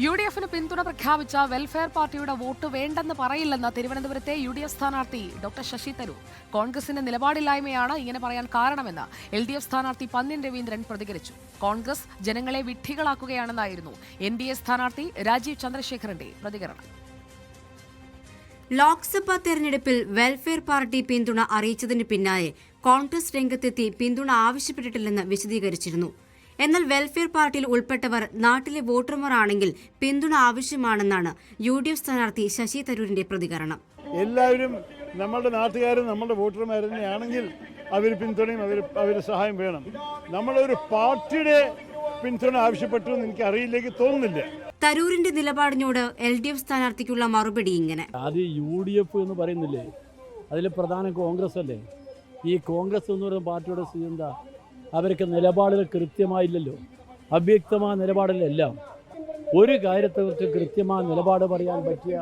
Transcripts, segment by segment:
UDF-ന് പിന്തുണ പ്രഖ്യാപിച്ച വെൽഫെയർ പാർട്ടിയുടെ വോട്ട് വേണ്ടെന്ന് പറയില്ലെന്ന് തിരുവനന്തപുരത്തെ UDF സ്ഥാനാർത്ഥി ഡോക്ടർ ശശി തരൂർ. കോൺഗ്രസിന്റെ നിലപാടില്ലായ്മയാണ് ഇങ്ങനെ പറയാൻ കാരണമെന്ന് LDF സ്ഥാനാർത്ഥി പന്ന്യൻ രവീന്ദ്രൻ പ്രതികരിച്ചു. കോൺഗ്രസ് ജനങ്ങളെ വിഡ്ഢികളാക്കുകയാണെന്നായിരുന്നു NDA സ്ഥാനാർത്ഥി രാജീവ് ചന്ദ്രശേഖറിന്റെ പ്രതികരണം. ലോക്സഭാ തെരഞ്ഞെടുപ്പിൽ വെൽഫെയർ പാർട്ടി പിന്തുണ അറിയിച്ചതിന് പിന്നാലെ കോൺഗ്രസ് രംഗത്തെത്തി പിന്തുണ ആവശ്യപ്പെട്ടിട്ടില്ലെന്ന് വിശദീകരിച്ചിരുന്നു. എന്നാൽ വെൽഫെയർ പാർട്ടിയിൽ ഉൾപ്പെട്ടവർ നാട്ടിലെ വോട്ടർമാരാണെങ്കിൽ പിന്തുണ ആവശ്യമാണെന്നാണ് UDF സ്ഥാനാർത്ഥി ശശി തരൂരിന്റെ പ്രതികരണം. എല്ലാവരും നമ്മുടെ നാട്ടുകാരും നമ്മുടെ വോട്ടർമാർ തന്നെയാണെങ്കിൽ അവർ പിന്തുണയും അവർ സഹായം വേണം. നമ്മളൊരു പാർട്ടിയുടെ പിന്തുണ ആവശ്യപ്പെട്ടു എന്ന് എനിക്ക് അറിയില്ലെങ്കിൽ തോന്നുന്നില്ല. തരൂരിന്റെ നിലപാടിനോട് LDF സ്ഥാനാർത്ഥിക്കുള്ള മറുപടി ഇങ്ങനെ: ആദ്യം UDF എന്ന് പറയുന്നില്ലേ, അതിൽ പ്രധാന കോൺഗ്രസ് അല്ലേ. ഈ കോൺഗ്രസ് എന്ന് പറയുന്ന പാർട്ടിയുടെ സ്ഥിതി എന്താ? അവർക്ക് നിലപാടുകൾ കൃത്യമായില്ലല്ലോ, അവ്യക്തമായ നിലപാടിലെല്ലാം. ഒരു കാര്യത്തെക്കുറിച്ച് കൃത്യമായ നിലപാട് പറയാൻ പറ്റിയ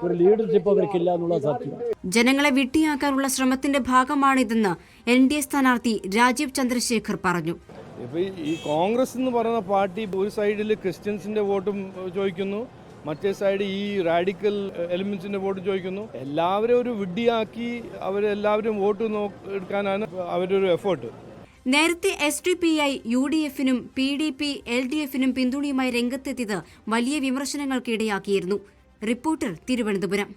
ഒരു ലീഡർഷിപ്പ് അവർക്കില്ല എന്നുള്ള സത്യം. ജനങ്ങളെ വിഡ്ഢിയാക്കാനുള്ള ശ്രമത്തിന്റെ ഭാഗമാണിതെന്ന് NDA സ്ഥാനാർത്ഥി രാജീവ് ചന്ദ്രശേഖർ പറഞ്ഞു. ഇപ്പോൾ ഈ കോൺഗ്രസ് എന്ന് പറയുന്ന പാർട്ടി ഒരു സൈഡിൽ ക്രിസ്ത്യൻസിൻ്റെ വോട്ടും ചോദിക്കുന്നു, മറ്റേ സൈഡ് ഈ റാഡിക്കൽ എലിമെൻസിൻ്റെ വോട്ട് ചോദിക്കുന്നു. എല്ലാവരും ഒരു വിഡ്ഢിയാക്കി അവരെല്ലാവരും വോട്ട് എടുക്കാനാണ് അവരുടെ ഒരു എഫേർട്ട്. നേരത്തെ SDPI UDF-നും PDP LDF-നും പിന്തുണയുമായി രംഗത്തെത്തിയത് വലിയ വിമർശനങ്ങൾക്കിടയാക്കിയിരുന്നു. റിപ്പോർട്ടർ, തിരുവനന്തപുരം.